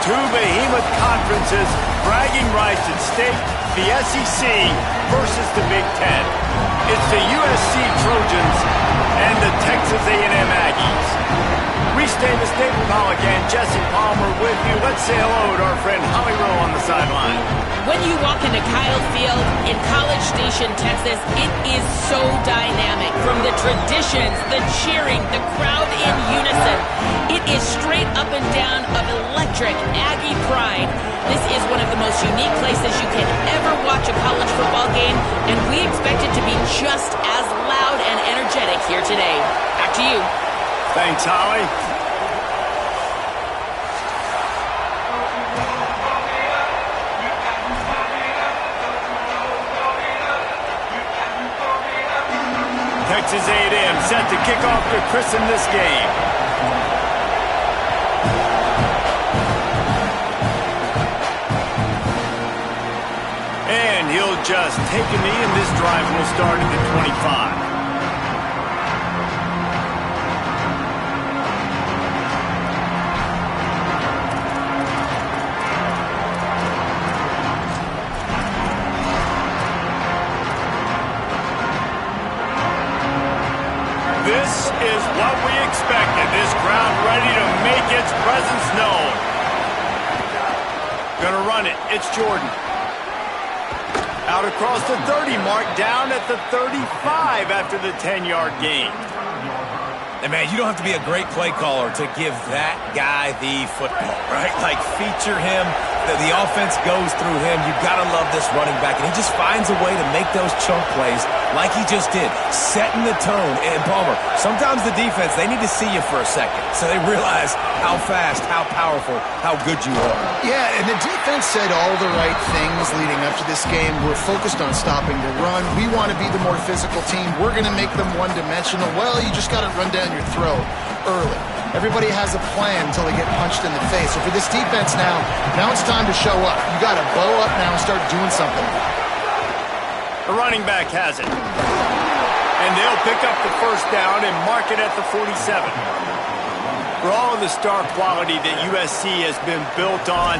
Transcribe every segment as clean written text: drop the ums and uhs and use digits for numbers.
Two behemoth conferences, bragging rights at stake, the SEC versus the Big Ten. It's the USC Trojans and the Texas A&M Aggies. Reese Davis, David Pollack, and Jesse Palmer with you. Let's say hello to our friend Holly Rowe on the sideline. When you walk into Kyle Field in College Station, Texas, it is so dynamic. From the traditions, the cheering, the crowd in unison. It is straight up and down of electric Aggie pride. This is one of the most unique places you can ever watch a college football game, and we expect it to be just as loud and energetic here today. Back to you. Thanks, Holly. Texas A&M set to kick off to christen this game. And he'll just take a knee, and this drive will start at the 25. This is what we expected. This crowd ready to make its presence known. Gonna run it. It's Jordan. Out across the 30 mark, down at the 35 after the 10-yard gain. And, man, you don't have to be a great play caller to give that guy the football, right? Like, feature him. The offense goes through him. You've got to love this running back. And he just finds a way to make those chunk plays like he just did, setting the tone. And, Palmer, sometimes the defense, they need to see you for a second so they realize how fast, how powerful, how good you are. Yeah, and the defense said all the right things leading up to this game. We're focused on stopping the run. We want to be the more physical team. We're going to make them one-dimensional. Well, you just got to run down your throat early. Everybody has a plan until they get punched in the face. So for this defense now it's time to show up. You got to bow up now and start doing something. The running back has it. And they'll pick up the first down and mark it at the 47. For all of the star quality that USC has been built on,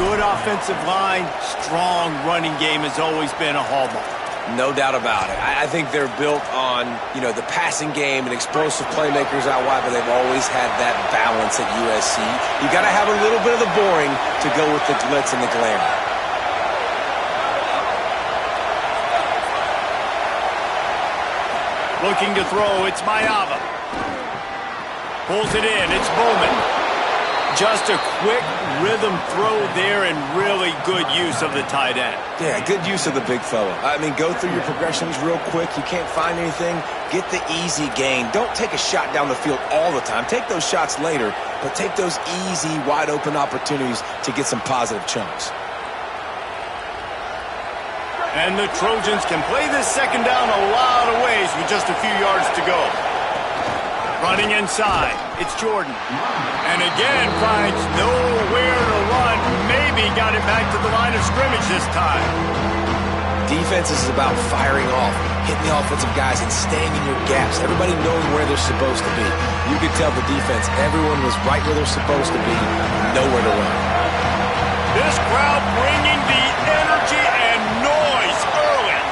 good offensive line, strong running game has always been a hallmark. No doubt about it. I think they're built on, the passing game and explosive playmakers out wide, but they've always had that balance at USC. You got to have a little bit of the boring to go with the glitz and the glamour. Looking to throw, it's Mayava. Pulls it in, it's Bowman. Just a quick rhythm throw there and really good use of the tight end. Yeah, good use of the big fella. I mean, go through your progressions real quick. You can't find anything, get the easy gain. Don't take a shot down the field all the time. Take those shots later, but take those easy, wide-open opportunities to get some positive chunks. And the Trojans can play this second down a lot of ways with just a few yards to go. Running inside, it's Jordan. And again, finds nowhere to run. Maybe got it back to the line of scrimmage this time. Defense is about firing off, hitting the offensive guys, and staying in your gaps. Everybody knowing where they're supposed to be. You could tell the defense, everyone was right where they're supposed to be, nowhere to run. This crowd bringing the energy and noise early.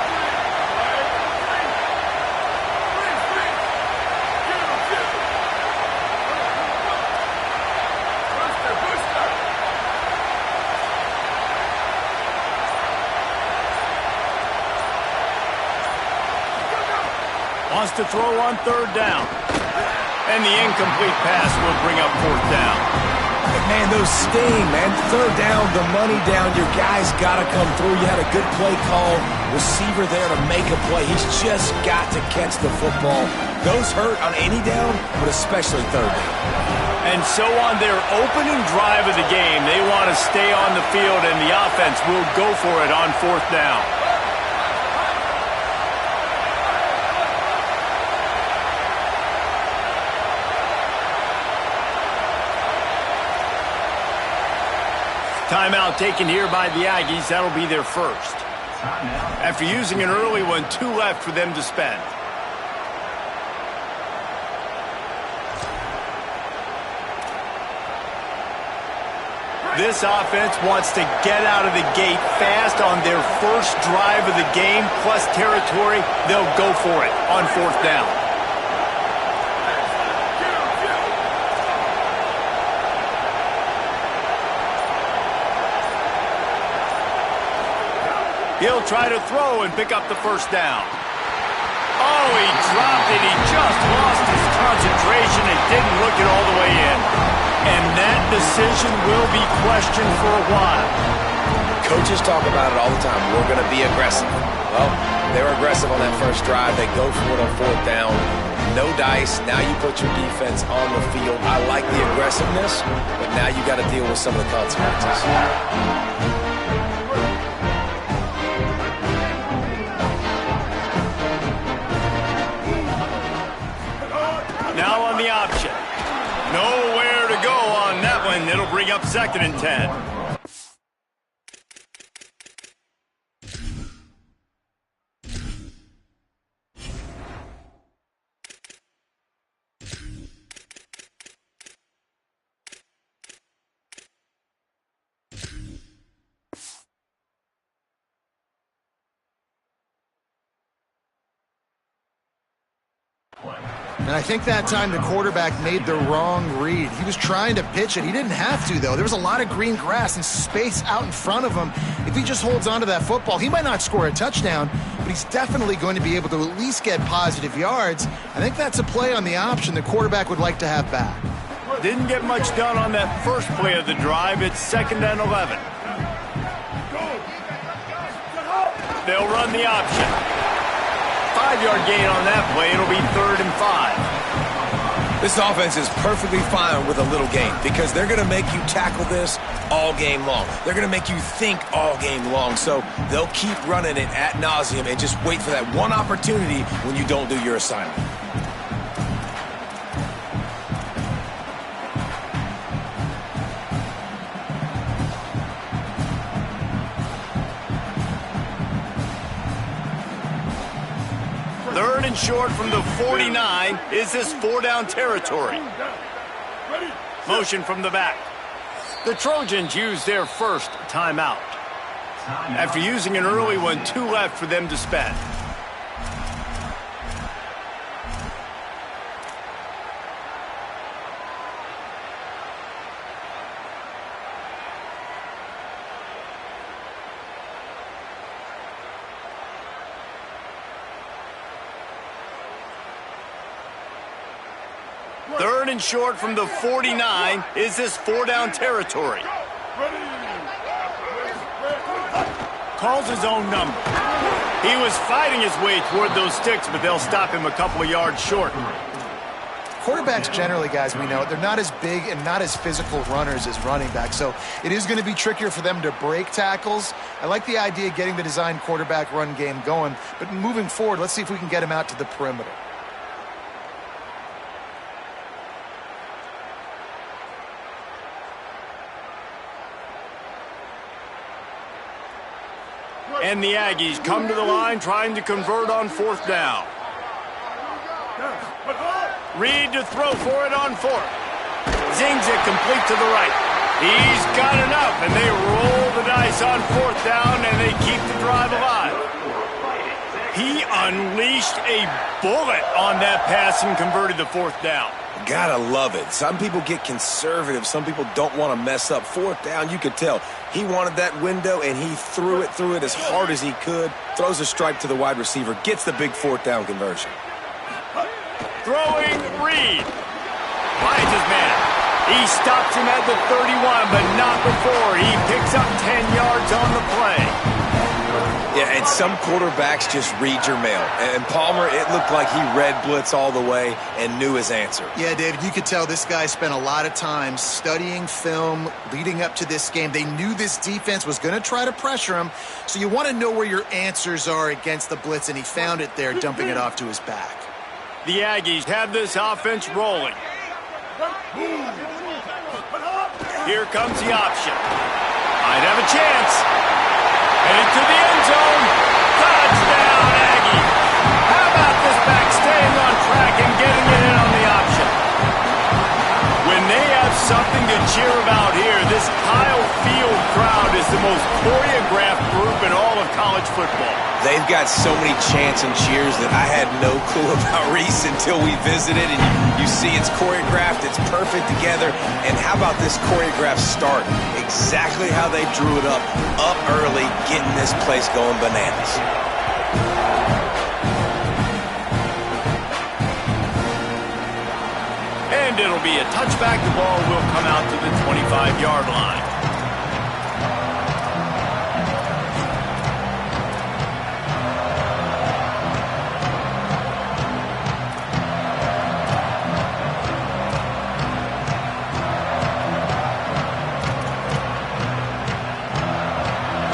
Wants to throw on third down. And the incomplete pass will bring up fourth down. But man, those sting, man. Third down, the money down. Your guy's got to come through. You had a good play call. Receiver there to make a play. He's just got to catch the football. Those hurt on any down, but especially third down. And so on their opening drive of the game, they want to stay on the field, and the offense will go for it on fourth down. Timeout taken here by the Aggies. That'll be their first. After using an early one, 2 left for them to spend. This offense wants to get out of the gate fast on their first drive of the game, plus territory. They'll go for it on fourth down. He'll try to throw and pick up the first down. Oh, he dropped it. He just lost his concentration and didn't look it all the way in. And that decision will be questioned for a while. Coaches talk about it all the time. We're going to be aggressive. Well, they were aggressive on that first drive. They go for it on fourth down. No dice. Now you put your defense on the field. I like the aggressiveness, but now you got to deal with some of the consequences. Now on the option. Nowhere to go on that one. It'll bring up 2nd and 10. And I think that time the quarterback made the wrong read. He was trying to pitch it. He didn't have to, though. There was a lot of green grass and space out in front of him. If he just holds on to that football, he might not score a touchdown, but he's definitely going to be able to at least get positive yards. I think that's a play on the option the quarterback would like to have back. Didn't get much done on that first play of the drive. It's 2nd and 11. They'll run the option. 5-yard gain on that play. It'll be 3rd and 5. This offense is perfectly fine with a little gain because they're going to make you tackle this all game long. They're going to make you think all game long. So they'll keep running it ad nauseum and just wait for that one opportunity when you don't do your assignment. Third and short from the 49. Is this 4-down territory? Motion from the back. The Trojans use their first timeout. After using an early one, 2 left for them to spend. Third and short from the 49. Is this 4-down territory? Calls his own number. He was fighting his way toward those sticks, but they'll stop him a couple of yards short. Quarterbacks generally, guys, we know, they're not as big and not as physical runners as running backs, so it is going to be trickier for them to break tackles. I like the idea of getting the design quarterback run game going, but moving forward, let's see if we can get him out to the perimeter. And the Aggies come to the line trying to convert on 4th down. Reed to throw for it on 4th. Zings it complete to the right. He's got enough, and they roll the dice on 4th down, and they keep the drive alive. He unleashed a bullet on that pass and converted the 4th down. Gotta love it. Some people get conservative. Some people don't want to mess up. 4th down, you could tell. He wanted that window, and he threw it as hard as he could. Throws a stripe to the wide receiver. Gets the big 4th down conversion. Throwing Reed. Finds his man. He stops him at the 31, but not before. He picks up 10 yards on the play. Yeah, and some quarterbacks just read your mail. And Palmer, it looked like he read blitz all the way and knew his answer. Yeah, David, you could tell this guy spent a lot of time studying film leading up to this game. They knew this defense was going to try to pressure him, so you want to know where your answers are against the blitz, and he found it there, dumping it off to his back. The Aggies have this offense rolling. Here comes the option. Might have a chance. Headed to the end zone. Touchdown, Aggie. How about this back staying on track and getting it in on the option? When they have something to cheer about here, this This Kyle Field crowd is the most choreographed group in all of college football. They've got so many chants and cheers that I had no clue about Reese until we visited. And you see it's choreographed, it's perfect together. And how about this choreographed start? Exactly how they drew it up early, getting this place going bananas. And it'll be a touchback. The ball will come out to the 25-yard line.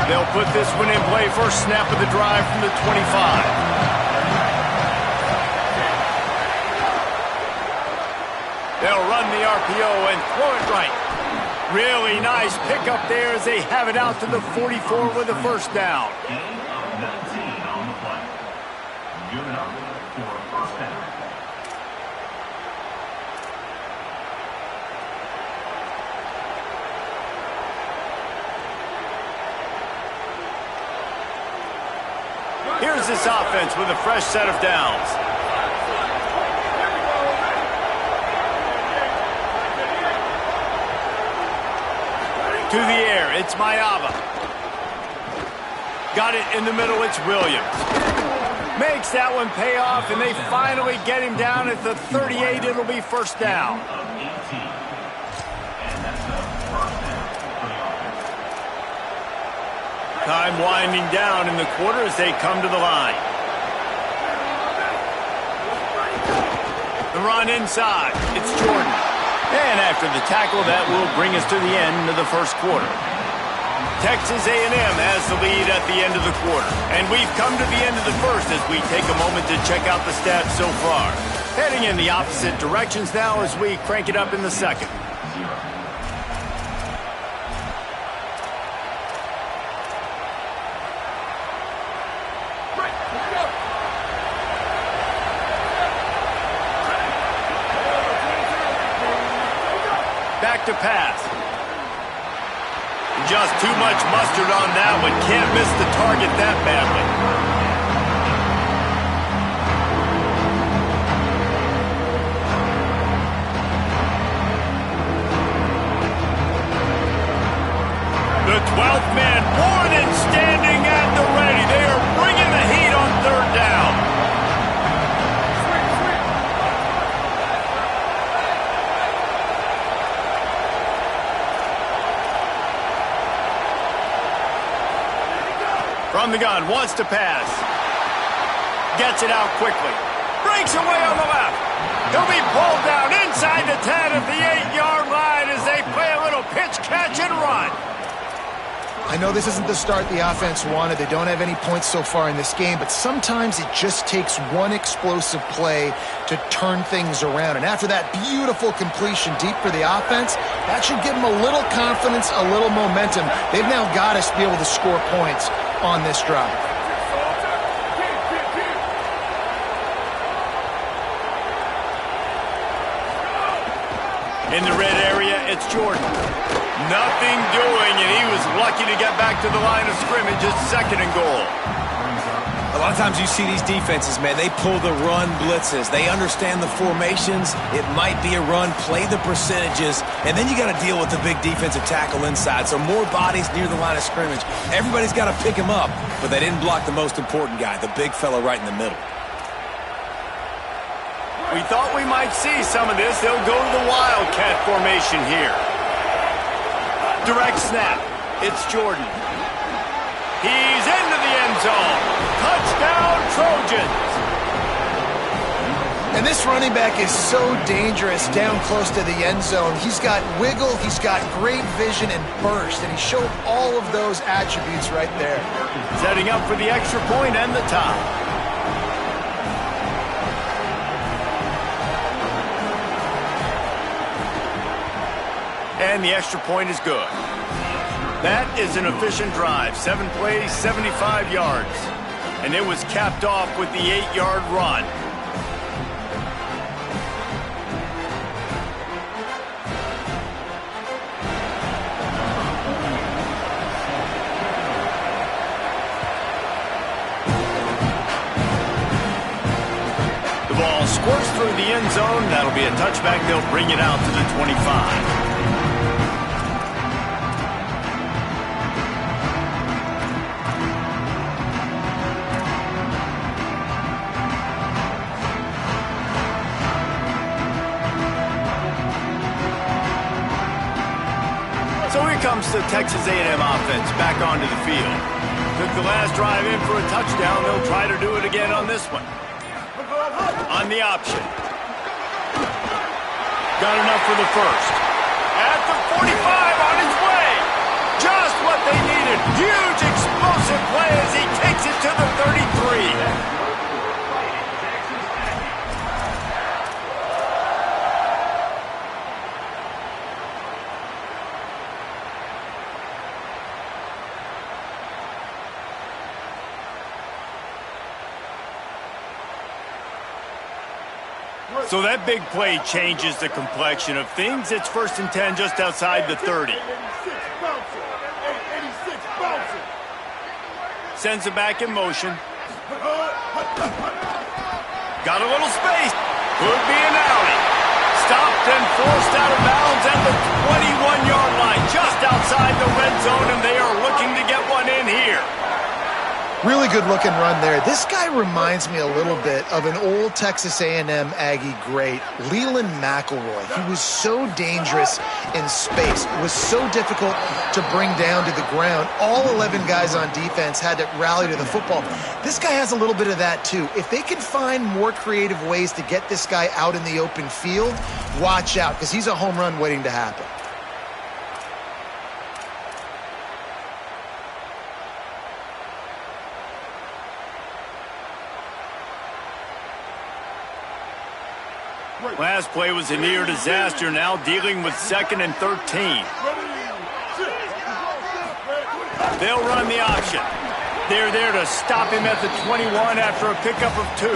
They'll put this one in play. First snap of the drive from the 25. They'll run the RPO and throw it right. Really nice pickup there as they have it out to the 44 with a first down. Here's this offense with a fresh set of downs. To the air, it's Mayava. Got it in the middle, it's Williams. Makes that one pay off, and they finally get him down at the 38. It'll be first down. Time winding down in the quarter as they come to the line. The run inside. It's Jordan. And after the tackle, that will bring us to the end of the first quarter. Texas A&M has the lead at the end of the quarter. And we've come to the end of the first as we take a moment to check out the stats so far. Heading in the opposite directions now as we crank it up in the second. Back to pass. Just too much mustard on that one. Can't miss the target that badly. The 12th man more than standing at the ready. They are bringing the heat on third down. From the gun, wants to pass. Gets it out quickly. Breaks away on the left. He'll be pulled down inside the 10 at the 8-yard line as they play a little pitch, catch, and run. I know this isn't the start the offense wanted. They don't have any points so far in this game, but sometimes it just takes one explosive play to turn things around. And after that beautiful completion deep for the offense, that should give them a little confidence, a little momentum. They've now got us to be able to score points on this drive. In the red area, it's Jordan. Nothing doing, and he was lucky to get back to the line of scrimmage. It's second and goal. A lot of times you see these defenses, man, they pull the run blitzes. They understand the formations. It might be a run, play the percentages, and then you got to deal with the big defensive tackle inside. So more bodies near the line of scrimmage. Everybody's got to pick him up, but they didn't block the most important guy, the big fella right in the middle. We thought we might see some of this. They'll go to the Wildcat formation here. Direct snap. It's Jordan. He's into the end zone. Touchdown, Trojans. And this running back is so dangerous down close to the end zone. He's got wiggle, he's got great vision and burst, and he showed all of those attributes right there. Setting up for the extra point and the tie. And the extra point is good. That is an efficient drive. 7 plays, 75 yards. And it was capped off with the 8-yard run. ball squirts through the end zone. That'll be a touchback. They'll bring it out to the 25. So here comes the Texas A&M offense back onto the field. Took the last drive in for a touchdown. They'll try to do it again on this one. On the option. Got enough for the first. At the 45 on his way. Just what they needed. Huge explosive play as he takes it to the 33. So that big play changes the complexion of things. It's 1st and 10 just outside the 30. Sends it back in motion. Got a little space. Could be an outie. Stopped and forced out of bounds at the 21-yard line, just outside the red zone, and they are looking to get one in here. Really good looking run there. This guy reminds me a little bit of an old Texas A&M Aggie great, Leland McElroy. He was so dangerous in space. It was so difficult to bring down to the ground. All 11 guys on defense had to rally to the football. This guy has a little bit of that too. If they can find more creative ways to get this guy out in the open field, watch out, because he's a home run waiting to happen. Last play was a near disaster, now dealing with 2nd and 13. They'll run the option. They're there to stop him at the 21 after a pickup of 2.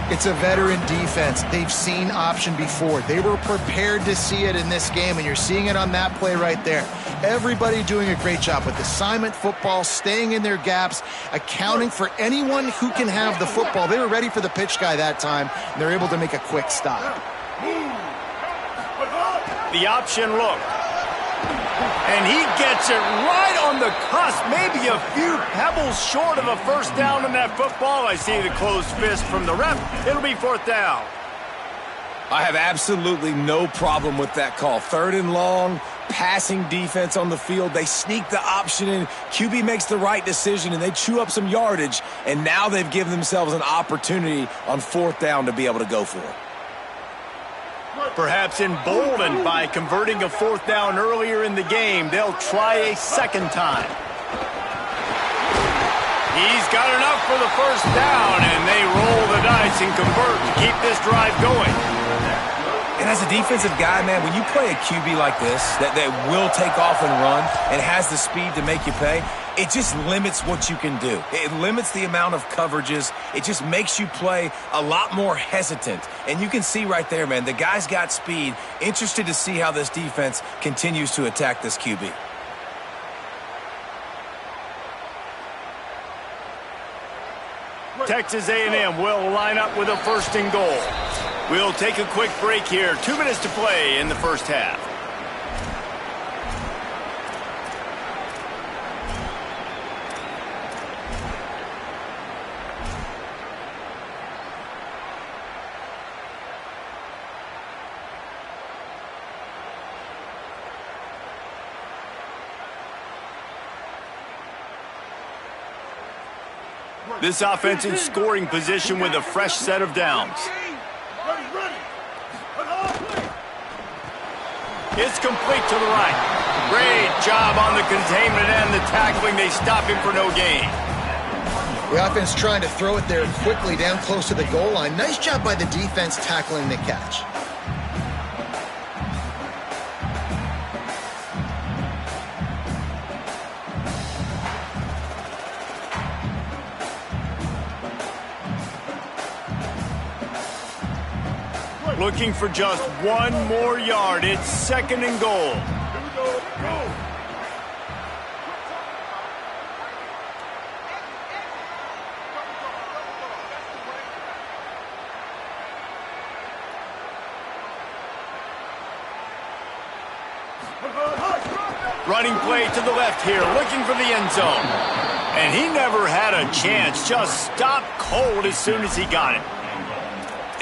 It's a veteran defense. They've seen option before. They were prepared to see it in this game, and you're seeing it on that play right there. Everybody doing a great job with assignment football, staying in their gaps, accounting for anyone who can have the football. They were ready for the pitch guy that time, and they're able to make a quick stop. The option look. And he gets it right on the cusp, maybe a few pebbles short of a first down in that football. I see the closed fist from the ref. It'll be 4th down. I have absolutely no problem with that call. 3rd and long, passing defense on the field. They sneak the option in. QB makes the right decision, and they chew up some yardage. And now they've given themselves an opportunity on 4th down to be able to go for it. Perhaps emboldened by converting a 4th down earlier in the game, they'll try a 2nd time. He's got enough for the first down, and they roll the dice and convert to keep this drive going. And as a defensive guy, man, when you play a QB like this that will take off and run and has the speed to make you pay, it just limits what you can do. It limits the amount of coverages. It just makes you play a lot more hesitant. And you can see right there, man, the guy's got speed. Interested to see how this defense continues to attack this QB. Texas A&M will line up with a 1st and goal. We'll take a quick break here. 2 minutes to play in the first half. This offense in scoring position with a fresh set of downs. It's complete to the right. Great job on the containment and the tackling. They stop him for no gain. The offense trying to throw it there quickly down close to the goal line. Nice job by the defense tackling the catch. Looking for just 1 more yard. It's 2nd and goal. Running play to the left here, looking for the end zone. And he never had a chance, just stopped cold as soon as he got it.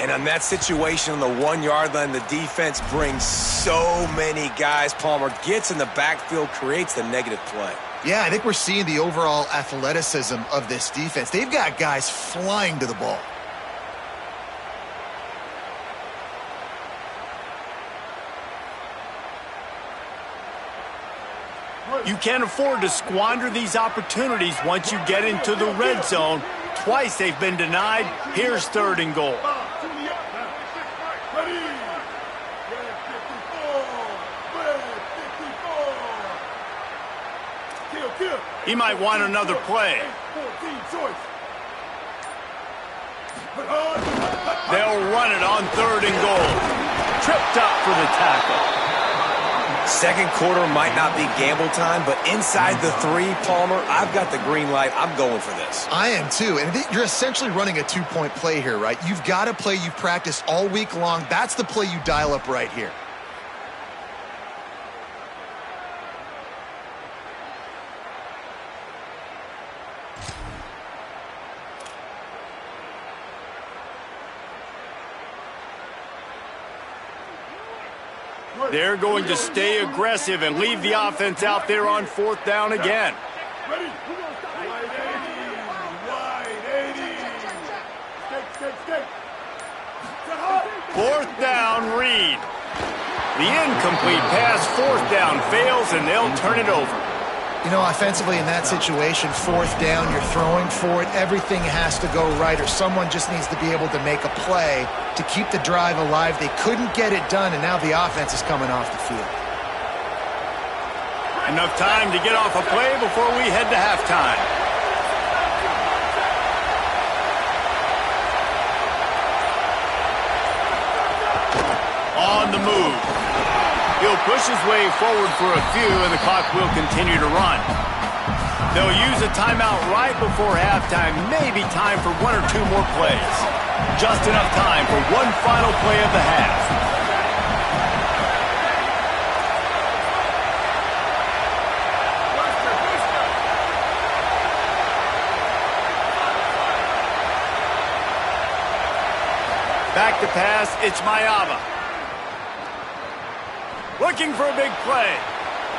And on that situation on the 1 yard line, the defense brings so many guys. Palmer gets in the backfield, creates the negative play. Yeah, I think we're seeing the overall athleticism of this defense. They've got guys flying to the ball. You can't afford to squander these opportunities once you get into the red zone. Twice they've been denied. Here's 3rd and goal. He might want another play. They'll run it on 3rd and goal. Tripped up for the tackle. Second quarter might not be gamble time, but inside the 3, Palmer, I've got the green light. I'm going for this. I am too, and you're essentially running a 2-point play here, right? You've got a play you've practiced all week long. That's the play you dial up right here. They're going to stay aggressive and leave the offense out there on 4th down again. Ready? Fourth down, Reed. The incomplete pass, 4th down, fails, and they'll turn it over. You know, offensively in that situation, 4th down, you're throwing for it. Everything has to go right, or someone just needs to be able to make a play to keep the drive alive. They couldn't get it done, and now the offense is coming off the field. Enough time to get off a play before we head to halftime. On the move. He'll push his way forward for a few, and the clock will continue to run. They'll use a timeout right before halftime, maybe time for 1 or 2 more plays. Just enough time for one final play of the half. Back to pass, it's Mayava. Looking for a big play.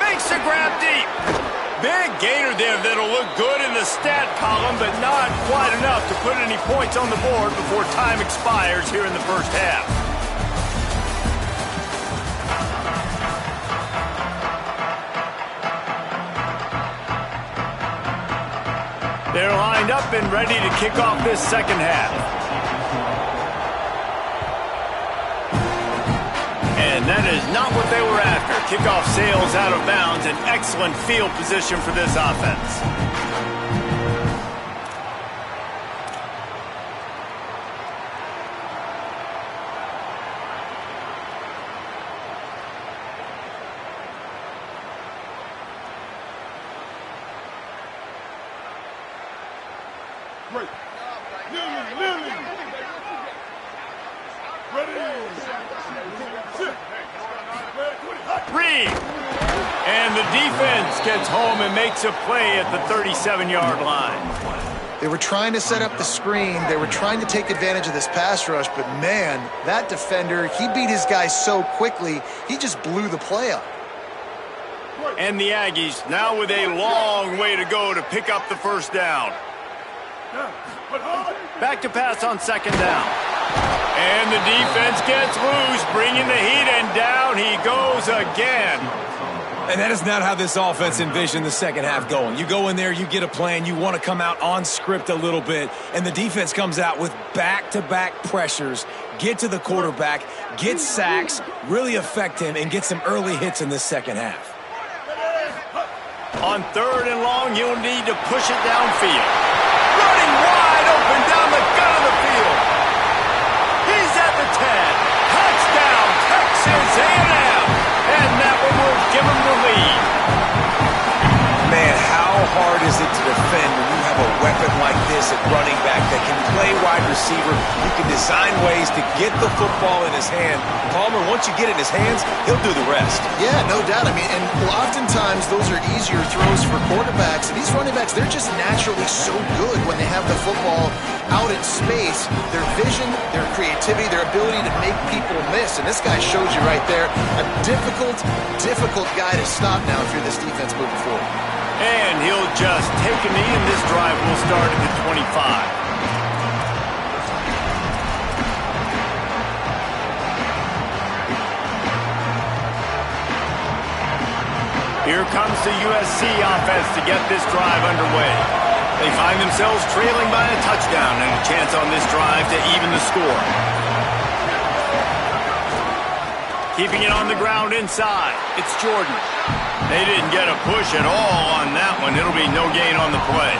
Makes a grab deep. Big gainer there that'll look good in the stat column, but not quite enough to put any points on the board before time expires here in the first half. They're lined up and ready to kick off this second half. And that is not what they were after. Kickoff sails out of bounds. An excellent field position for this offense. Great. Lily. Ready. Reed. And the defense gets home and makes a play at the 37-yard line. They were trying to set up the screen. They were trying to take advantage of this pass rush, but man, that defender, he beat his guy so quickly, he just blew the play up. And the Aggies now with a long way to go to pick up the first down. Back to pass on 2nd down. And the defense gets loose, bringing the heat, and down he goes again. And that is not how this offense envisioned the second half going. You go in there, you get a plan, you want to come out on script a little bit, and the defense comes out with back-to-back pressures, get to the quarterback, get sacks, really affect him, and get some early hits in this second half. On 3rd and long, you'll need to push it downfield. Running wide open down the gut of the field. He's at the 10. Touchdown, Texas A&M. And that one will give him the lead. Man, how hard is it to defend when you have have a weapon like this at running back that can play wide receiver, you can design ways to get the football in his hand. Palmer, once you get it in his hands, he'll do the rest. Yeah, no doubt. I mean, and oftentimes those are easier throws for quarterbacks. And these running backs, they're just naturally so good when they have the football out in space. Their vision, their creativity, their ability to make people miss. And this guy shows you right there, a difficult guy to stop now if you're this defense moving forward. And he'll just take a knee, and this drive will start at the 25. Here comes the USC offense to get this drive underway. They find themselves trailing by a touchdown and a chance on this drive to even the score. Keeping it on the ground inside. It's Jordan. They didn't get a push at all on that one. It'll be no gain on the play.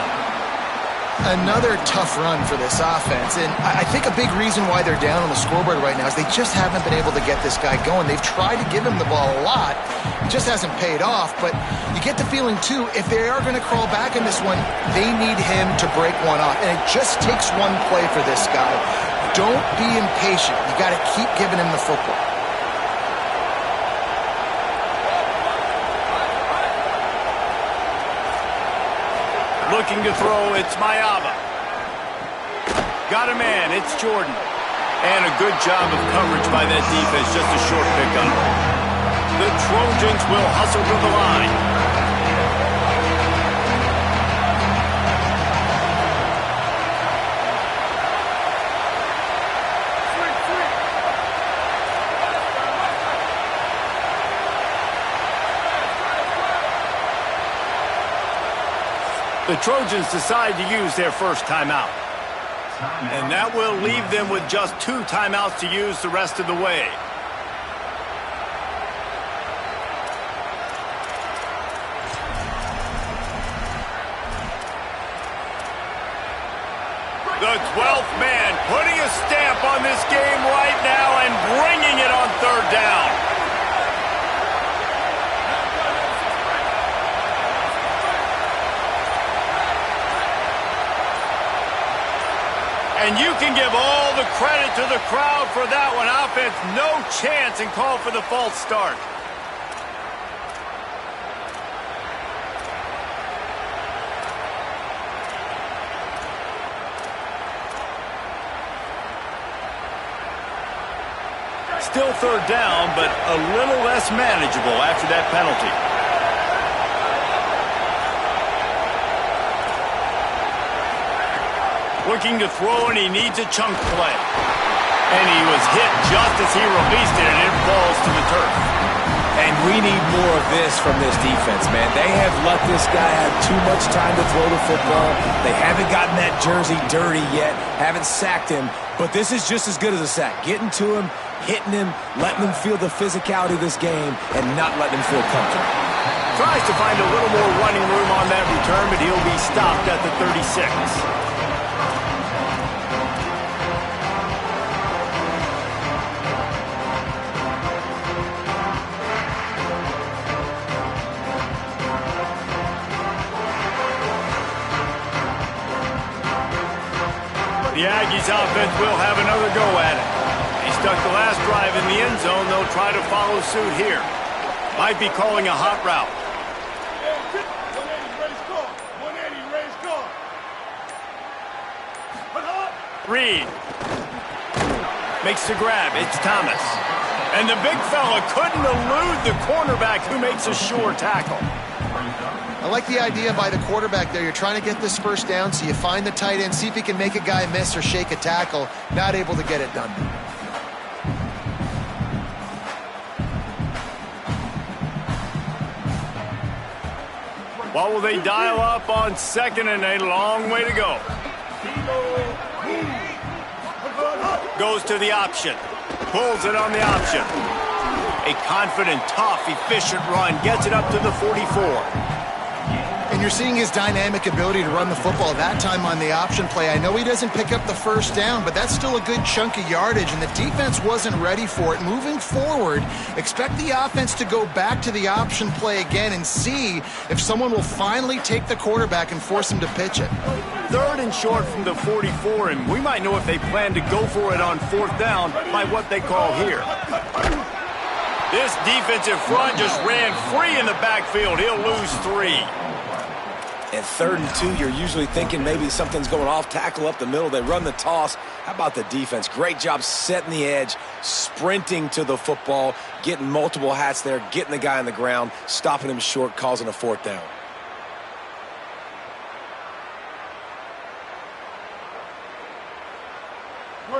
Another tough run for this offense, and I think a big reason why they're down on the scoreboard right now is they just haven't been able to get this guy going. They've tried to give him the ball a lot. It just hasn't paid off, but you get the feeling, too, if they are going to crawl back in this one, they need him to break one off, and it just takes one play for this guy. Don't be impatient. You got to keep giving him the football. Looking to throw, it's Mayava. Got a man, it's Jordan. And a good job of coverage by that defense, just a short pickup. The Trojans will hustle to the line. The Trojans decide to use their first timeout. And that will leave them with just 2 timeouts to use the rest of the way. The 12th man putting a stamp on this game right now and bringing it on 3rd down. And you can give all the credit to the crowd for that one. Offense, no chance, and call for the false start. Still 3rd down, but a little less manageable after that penalty. Looking to throw, and he needs a chunk play. And he was hit just as he released it, and it falls to the turf. And we need more of this from this defense, man. They have let this guy have too much time to throw the football. They haven't gotten that jersey dirty yet, haven't sacked him. But this is just as good as a sack. Getting to him, hitting him, letting him feel the physicality of this game, and not letting him feel comfortable. Tries to find a little more running room on that return, but he'll be stopped at the 36. The Aggies offense will have another go at it. He stuck the last drive in the end zone. They'll try to follow suit here. Might be calling a hot route. 180 race car. 180 race car. Reed makes the grab. It's Thomas. And the big fella couldn't elude the cornerback who makes a sure tackle. I like the idea by the quarterback there. You're trying to get this first down, so you find the tight end, see if he can make a guy miss or shake a tackle. Not able to get it done. What will they dial up on 2nd and a long way to go? Goes to the option. Pulls it on the option. A confident, tough, efficient run. Gets it up to the 44. And you're seeing his dynamic ability to run the football, that time on the option play. I know he doesn't pick up the first down, but that's still a good chunk of yardage, and the defense wasn't ready for it. Moving forward, expect the offense to go back to the option play again and see if someone will finally take the quarterback and force him to pitch it. 3rd and short from the 44, and we might know if they plan to go for it on 4th down by what they call here. This defensive front just ran free in the backfield. He'll lose 3. At 3rd and 2, you're usually thinking maybe something's going off tackle up the middle. They run the toss. How about the defense? Great job setting the edge, sprinting to the football, getting multiple hats there, getting the guy on the ground, stopping him short, causing a 4th down.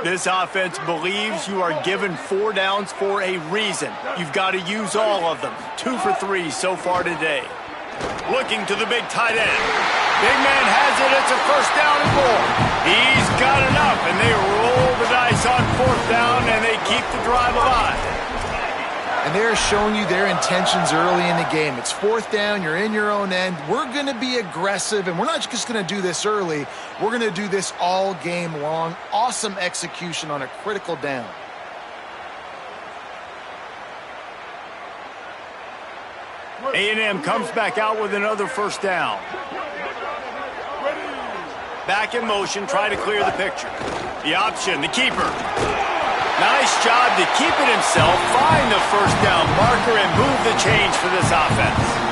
This offense believes you are given 4 downs for a reason. You've got to use all of them. 2 for 3 so far today. Looking to the big tight end. Big man has it. It's a 1st down and more. He's got enough, and they roll the dice on 4th down, and they keep the drive alive. And they're showing you their intentions early in the game. It's 4th down, you're in your own end. We're going to be aggressive, and we're not just going to do this early. We're going to do this all game long. Awesome execution on a critical down. A&M comes back out with another 1st down. Back in motion, try to clear the picture. The option, the keeper. Nice job to keep it himself, find the 1st down marker, and move the change for this offense.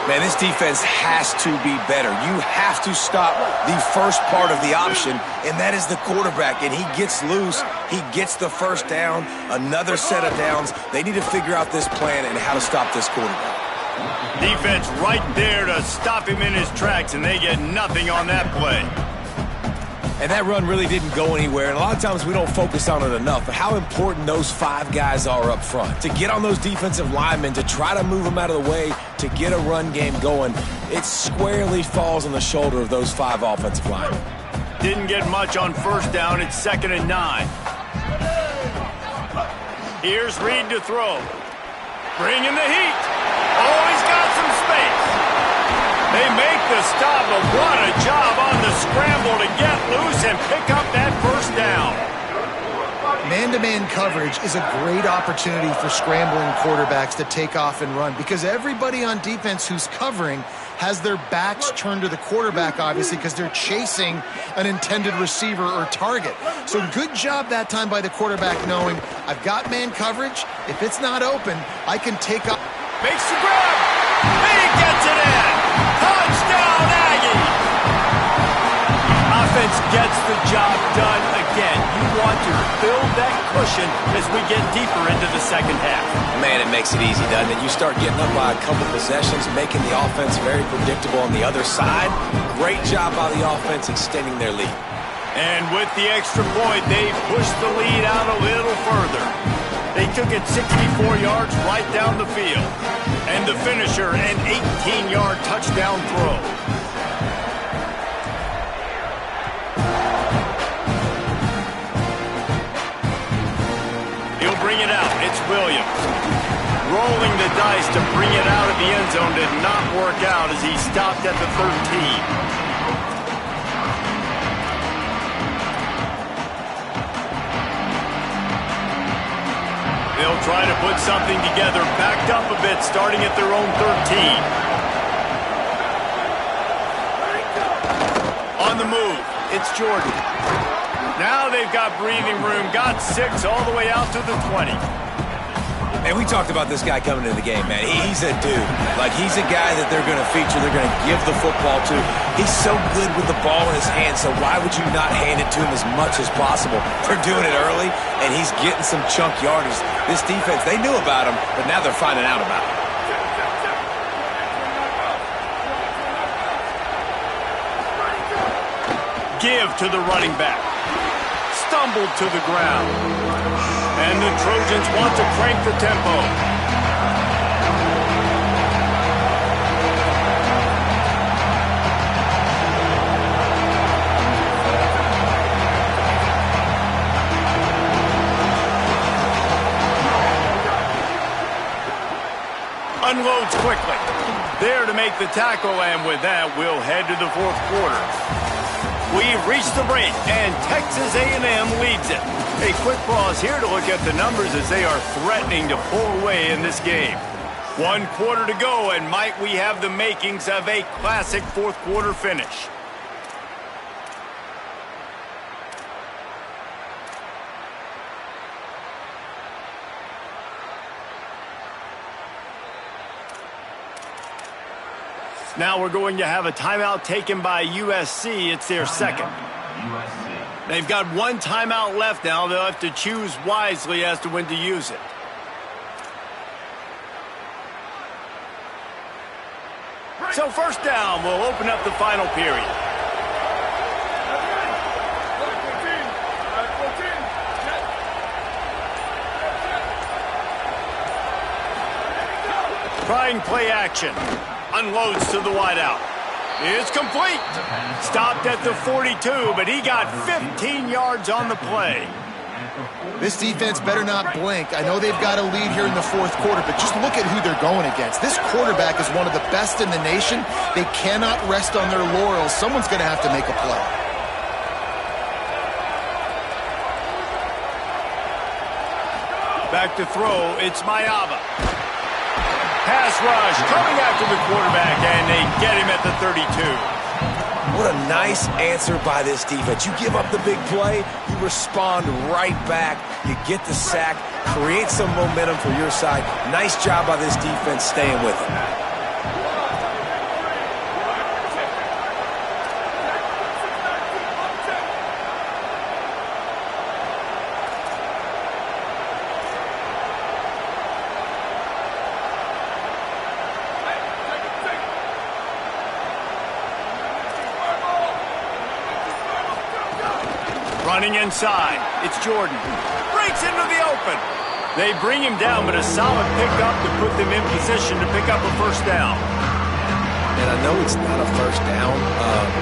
Man, this defense has to be better. You have to stop the first part of the option, and that is the quarterback. And he gets loose. He gets the 1st down, another set of downs. They need to figure out this plan and how to stop this quarterback. Defense right there to stop him in his tracks, and they get nothing on that play. And that run really didn't go anywhere, and a lot of times we don't focus on it enough, but how important those 5 guys are up front. To get on those defensive linemen, to try to move them out of the way, to get a run game going, it squarely falls on the shoulder of those 5 offensive linemen. Didn't get much on 1st down. It's 2nd and 9. Here's Reed to throw. Bringing the heat. Oh, he's got some space. They make the stop, but what a job on the scramble to get loose and pick up that 1st down. Man-to-man coverage is a great opportunity for scrambling quarterbacks to take off and run because everybody on defense who's covering has their backs turned to the quarterback, obviously, because they're chasing an intended receiver or target. So good job that time by the quarterback knowing, I've got man coverage. If it's not open, I can take off. Makes the grab. He gets it in. Touchdown, Aggie. Offense gets the job done again. You want to build that cushion as we get deeper into the 2nd half. Man, it makes it easy, doesn't it? You start getting up by a couple possessions, making the offense very predictable on the other side. Great job by the offense extending their lead. And with the extra point, they pushed the lead out a little further. They took it 64 yards right down the field. And the finisher, an 18-yard touchdown throw. He'll bring it out. It's Williams. Rolling the dice to bring it out of the end zone did not work out as he stopped at the 13. They'll try to put something together, backed up a bit, starting at their own 13. On the move, it's Jordan. Now they've got breathing room, got 6 all the way out to the 20. And we talked about this guy coming into the game, man. He's a dude. Like, he's a guy that they're going to feature, they're going to give the football to. He's so good with the ball in his hand, so why would you not hand it to him as much as possible? They're doing it early, and he's getting some chunk yardage. This defense, they knew about him, but now they're finding out about him. Give to the running back. Stumbled to the ground. And the Trojans want to crank the tempo. Unloads quickly. there to make the tackle, and with that, we'll head to the fourth quarter. We've reached the break, and Texas A&M leads it. A quick pause here to look at the numbers as they are threatening to pull away in this game. 1 quarter to go, and might we have the makings of a classic fourth quarter finish. Now we're going to have a timeout taken by USC. It's their second. They've got 1 timeout left now. They'll have to choose wisely as to when to use it. So first down, we'll open up the final period. Trying play action. Unloads to the wideout. It's complete. Stopped at the 42, but he got 15 yards on the play. This defense better not blink. I know they've got a lead here in the fourth quarter, but just look at who they're going against. This quarterback is one of the best in the nation. They cannot rest on their laurels. Someone's going to have to make a play. Back to throw. It's Mayava. Pass rush coming after the quarterback, and they get him at the 32. What a nice answer by this defense. You give up the big play, you respond right back, you get the sack, create some momentum for your side. Nice job by this defense staying with it. Running inside, it's Jordan. Breaks into the open. They bring him down, but a solid pickup to put them in position to pick up a first down. And I know it's not a first down,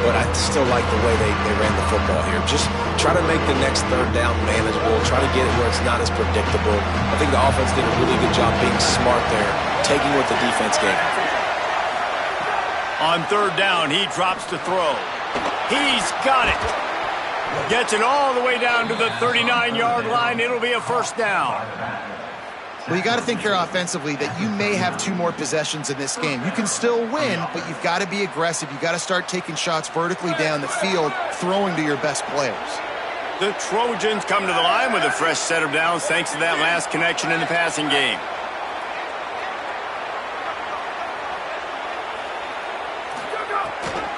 but I still like the way they ran the football here. Just try to make the next third down manageable. Try to get it where it's not as predictable. I think the offense did a really good job being smart there, taking what the defense gave. On third down, he drops to throw. He's got it. Gets it all the way down to the 39-yard line. It'll be a first down. Well, you got to think here offensively that you may have 2 more possessions in this game. You can still win, but you've got to be aggressive. You've got to start taking shots vertically down the field, throwing to your best players. The Trojans come to the line with a fresh set of downs thanks to that last connection in the passing game.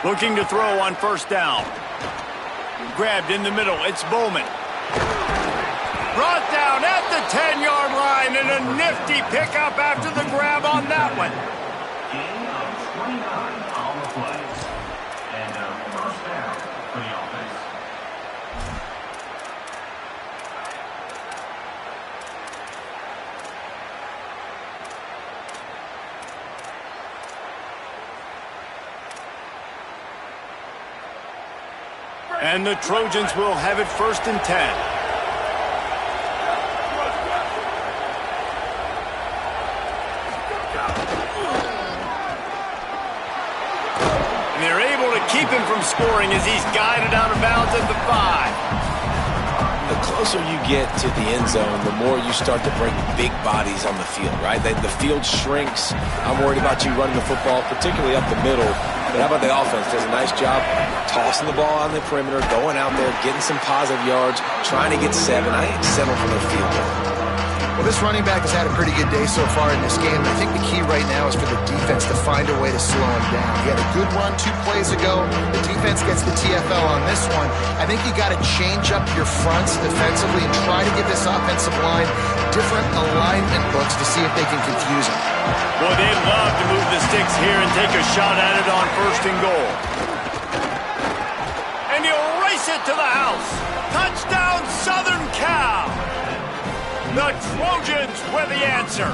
Looking to throw on first down. Grabbed in the middle. It's Bowman. Brought down at the 10-yard line, and a nifty pickup after the grab on that one. Gain of 29 on the play. And a first down for the offense. And the Trojans will have it first and 10. And they're able to keep him from scoring as he's guided out of bounds at the 5. The closer you get to the end zone, the more you start to bring big bodies on the field, right? The field shrinks. I'm worried about you running the football, particularly up the middle. But how about the offense? Does a nice job tossing the ball on the perimeter, going out there, getting some positive yards, trying to get 7. I ain't settling for their field goal. Well, this running back has had a pretty good day so far in this game. I think the key right now is for the defense to find a way to slow him down. He had a good run 2 plays ago. The defense gets the TFL on this one. I think you got to change up your fronts defensively and try to give this offensive line different alignment looks to see if they can confuse him. Boy, they'd love to move the sticks here and take a shot at it on first and goal. And he'll race it to the house. Touchdown, Southern Cal. The Trojans with the answer.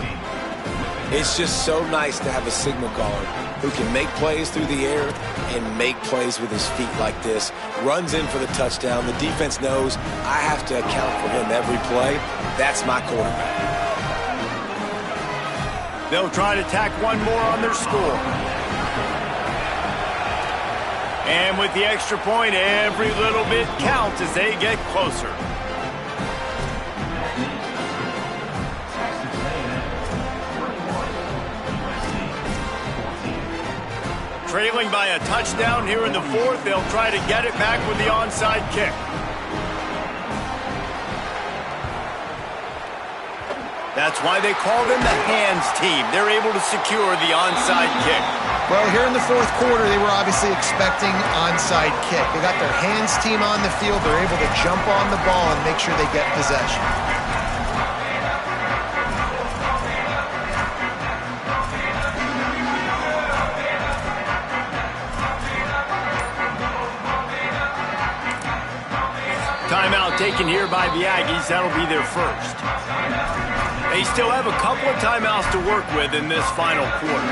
It's just so nice to have a signal caller who can make plays through the air and make plays with his feet like this. Runs in for the touchdown. The defense knows I have to account for him every play. That's my quarterback. They'll try to tack one more on their score. And with the extra point, every little bit counts as they get closer. Trailing by a touchdown here in the fourth, they'll try to get it back with the onside kick. That's why they call them the hands team. They're able to secure the onside kick. Well, here in the fourth quarter, they were obviously expecting onside kick. They got their hands team on the field. They're able to jump on the ball and make sure they get possession. Timeout taken here by the Aggies. That'll be their first. They still have a couple of timeouts to work with in this final quarter.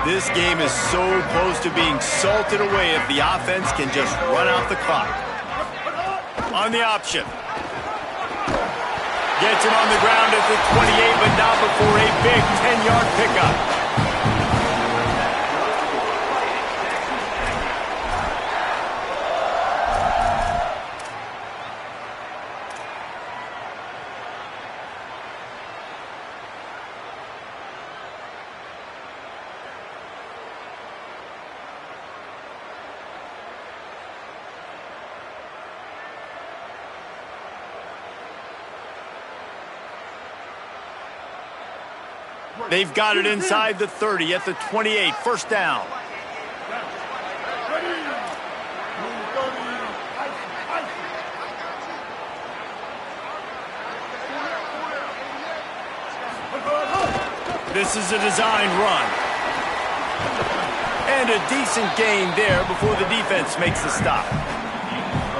This game is so close to being salted away if the offense can just run out the clock. On the option. Gets him on the ground at the 28, but not before a big 10-yard pickup. They've got it inside the 30 at the 28. First down. This is a design run. And a decent gain there before the defense makes the stop.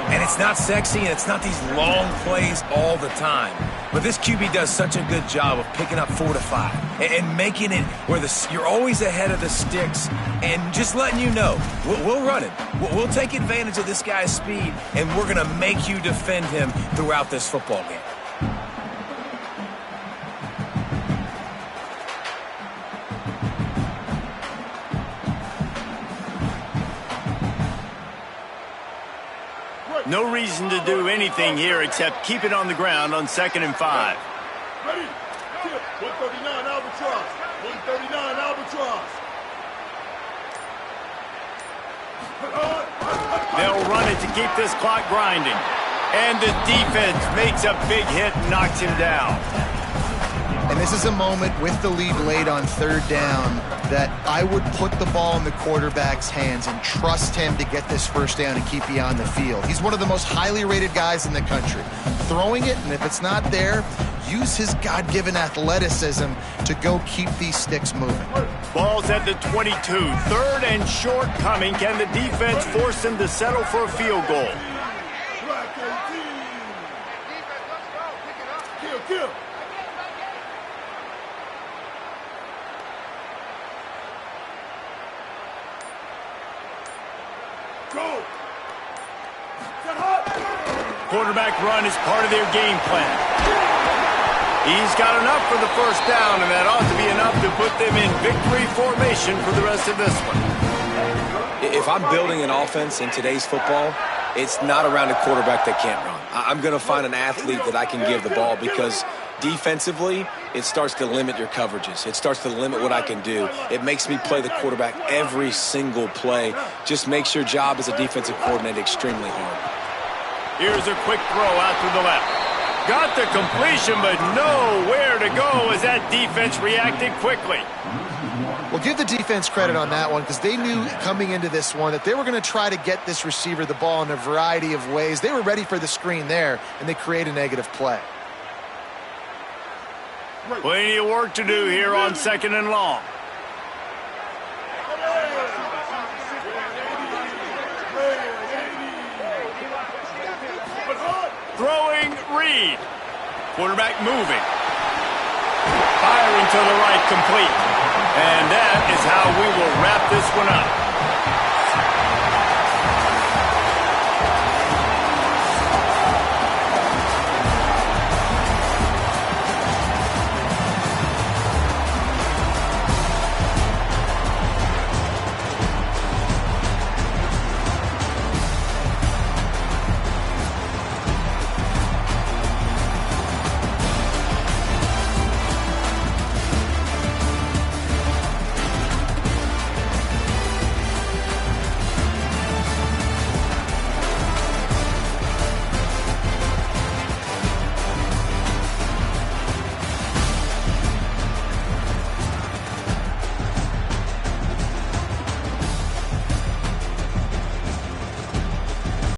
And it's not sexy, and it's not these long plays all the time. But this QB does such a good job of picking up 4 to 5 and making it where you're always ahead of the sticks and just letting you know, we'll run it. We'll take advantage of this guy's speed, and we're going to make you defend him throughout this football game. No reason to do anything here except keep it on the ground on 2nd and 5. Ready? 139 Albatross. 139 Albatross. They'll run it to keep this clock grinding. And the defense makes a big hit and knocks him down. And this is a moment with the lead late on 3rd down that I would put the ball in the quarterback's hands and trust him to get this first down and keep you on the field. He's one of the most highly rated guys in the country. Throwing it, and if it's not there, use his God-given athleticism to go keep these sticks moving. Ball's at the 22. 3rd and short coming. Can the defense force him to settle for a field goal? Black 18. Let's go. Pick it up. Kill. Go. Quarterback run is part of their game plan. He's got enough for the first down, and that ought to be enough to put them in victory formation for the rest of this one. If I'm building an offense in today's football, it's not around a quarterback that can't run. I'm going to find an athlete that I can give the ball because defensively, it starts to limit your coverages. It starts to limit what I can do. It makes me play the quarterback every single play. Just makes your job as a defensive coordinator extremely hard. Here's a quick throw out to the left. Got the completion, but nowhere to go as that defense reacted quickly. Well, give the defense credit on that one because they knew coming into this one that they were going to try to get this receiver the ball in a variety of ways. They were ready for the screen there, and they create a negative play. Plenty of work to do here on 2nd and long. Throwing Reed. Quarterback moving. Firing to the right, complete. And that is how we will wrap this one up.